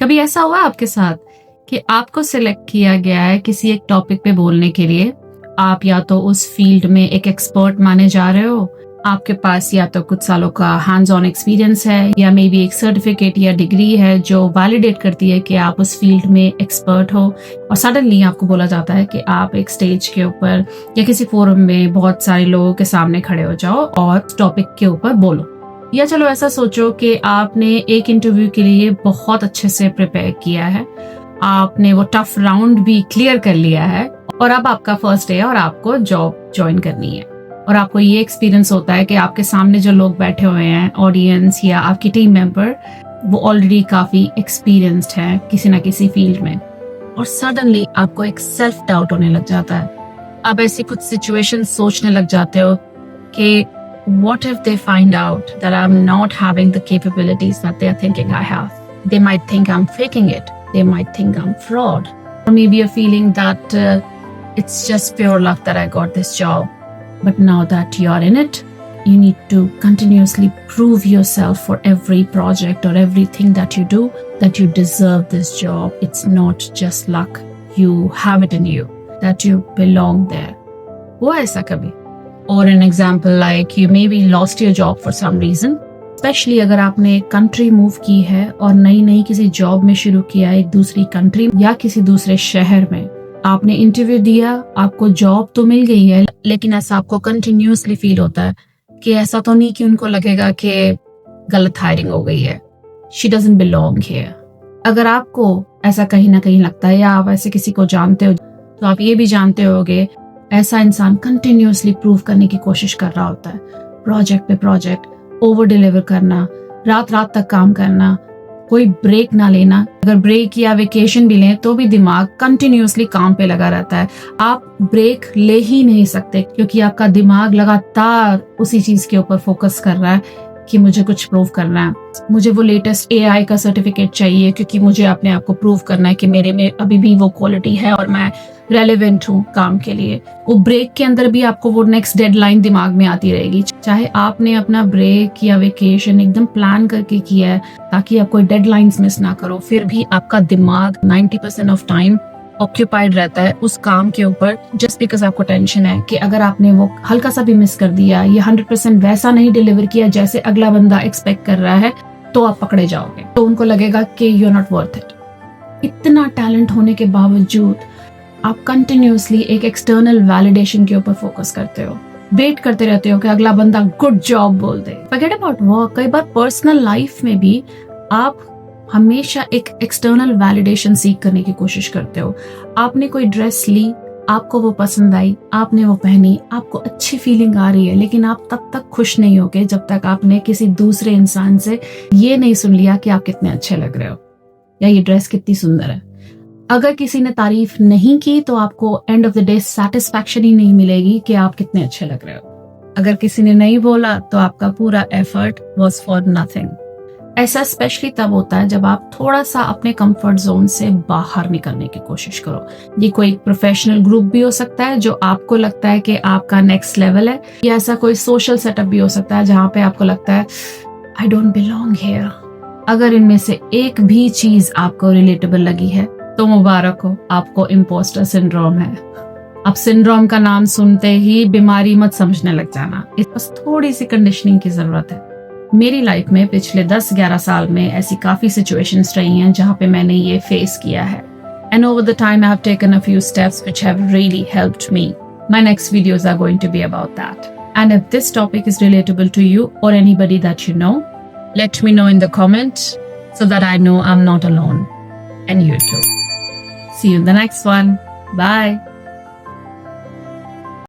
कभी ऐसा हुआ आपके साथ कि आपको सिलेक्ट किया गया है किसी एक टॉपिक पे बोलने के लिए? आप या तो उस फील्ड में एक एक्सपर्ट माने जा रहे हो, आपके पास या तो कुछ सालों का हैंड्स ऑन एक्सपीरियंस है या मे बी एक सर्टिफिकेट या डिग्री है जो वैलिडेट करती है कि आप उस फील्ड में एक्सपर्ट हो, और सडनली आपको बोला जाता है कि आप एक स्टेज के ऊपर या किसी फोरम में बहुत सारे लोगों के सामने खड़े हो जाओ और टॉपिक के ऊपर बोलो। या चलो ऐसा सोचो कि आपने एक इंटरव्यू के लिए बहुत अच्छे से प्रिपेयर किया है, आपने वो टफ राउंड भी क्लियर कर लिया है और अब आपका फर्स्ट डे है और आपको जॉब ज्वाइन करनी है। और आपको ये एक्सपीरियंस होता है कि आपके सामने जो लोग बैठे हुए हैं, ऑडियंस या आपकी टीम मेंबर, वो ऑलरेडी काफी एक्सपीरियंस्ड है किसी ना किसी फील्ड में, और सडनली आपको एक सेल्फ डाउट होने लग जाता है। आप ऐसी कुछ सिचुएशन सोचने लग जाते हो कि what if they find out that I'm not having the capabilities that they're thinking I have? They might think I'm faking it. They might think I'm fraud. Or maybe a feeling that it's just pure luck that I got this job. But now that you're in it, you need to continuously prove yourself for every project or everything that you do, that you deserve this job. It's not just luck. You have it in you, that you belong there. हुआ ऐसा कभी? Or an example like you maybe lost your job for some reason. Especially अगर आपने country move की है और नई नई किसी जॉब में शुरू किया एक दूसरी कंट्री या किसी दूसरे शहर में, आपने इंटरव्यू दिया, आपको जॉब तो मिल गई है, लेकिन ऐसा आपको कंटिन्यूसली फील होता है कि ऐसा तो नहीं कि उनको लगेगा कि गलत हायरिंग हो गई है, शी डजंट बिलोंग हियर। अगर आपको ऐसा कहीं ना कहीं लगता है या आप ऐसे किसी को जानते हो, तो आप ये भी जानते होगे ऐसा इंसान कंटिन्यूसली प्रूव करने की कोशिश कर रहा होता है, प्रोजेक्ट पे प्रोजेक्ट ओवर डिलीवर करना, रात रात तक काम करना, कोई ब्रेक ना लेना। अगर ब्रेक या वेकेशन भी लें तो भी दिमाग कंटिन्यूसली काम पे लगा रहता है। आप ब्रेक ले ही नहीं सकते क्योंकि आपका दिमाग लगातार उसी चीज के ऊपर फोकस कर रहा है कि मुझे कुछ प्रूव करना है, मुझे वो लेटेस्ट AI का सर्टिफिकेट चाहिए क्योंकि मुझे अपने आप को प्रूव करना है कि मेरे में अभी भी वो क्वालिटी है और मैं रेलेवेंट हूँ काम के लिए। वो ब्रेक के अंदर भी आपको वो नेक्स्ट डेडलाइन दिमाग में आती रहेगी, चाहे आपने अपना ब्रेक या वेकेशन एकदम प्लान करके किया है ताकि आप कोई डेडलाइंस मिस ना करो, फिर भी आपका दिमाग 90% ऑफ टाइम ऑक्यूपाइड रहता है उस काम के ऊपर, जस्ट बिकॉज आपको टेंशन है कि अगर आपने वो हल्का सा भी मिस कर दिया या 100% वैसा नहीं डिलीवर किया जैसे अगला बंदा एक्सपेक्ट कर रहा है, तो आप पकड़े जाओगे, तो उनको लगेगा कि you are not worth it. इतना टैलेंट होने के बावजूद आप कंटिन्यूसली एक एक्सटर्नल वैलिडेशन के ऊपर फोकस करते हो, वेट करते रहते हो कि अगला बंदा गुड जॉब बोल दे। फॉरगेट अबाउट वर्क, कई बार पर्सनल लाइफ में भी आप हमेशा एक एक्सटर्नल वैलिडेशन सीख करने की कोशिश करते हो। आपने कोई ड्रेस ली, आपको वो पसंद आई, आपने वो पहनी, आपको अच्छी फीलिंग आ रही है, लेकिन आप तब तक खुश नहीं होगे जब तक आपने किसी दूसरे इंसान से ये नहीं सुन लिया कि आप कितने अच्छे लग रहे हो या ये ड्रेस कितनी सुंदर है। अगर किसी ने तारीफ नहीं की तो आपको end of the day satisfaction ही नहीं मिलेगी कि आप कितने अच्छे लग रहे हो। अगर किसी ने नहीं बोला तो आपका पूरा एफर्ट वाज फॉर नथिंग। ऐसा स्पेशली तब होता है जब आप थोड़ा सा अपने कंफर्ट जोन से बाहर निकलने की कोशिश करो। ये कोई प्रोफेशनल ग्रुप भी हो सकता है जो आपको लगता है कि आपका नेक्स्ट लेवल है, या ऐसा कोई सोशल सेटअप भी हो सकता है जहाँ पे आपको लगता है आई डोंट बिलोंग हियर। अगर इनमें से एक भी चीज आपको रिलेटेबल लगी है तो मुबारक हो, आपको इम्पोस्टर सिंड्रोम है। अब सिंड्रोम का नाम सुनते ही बीमारी मत समझने लग जाना, इस बस थोड़ी सी कंडीशनिंग की जरूरत है। मेरी लाइफ में पिछले 10-11 साल में ऐसी काफी सिचुएशंस रही हैं जहाँ पे मैंने ये फेस किया है, and over the time I have taken a few steps which have really helped me. My next videos are going to be about that. And if this topic is relatable to you or anybody that you know, let me know in the comments so that I know I'm not alone. And you too. See you in the next one. Bye.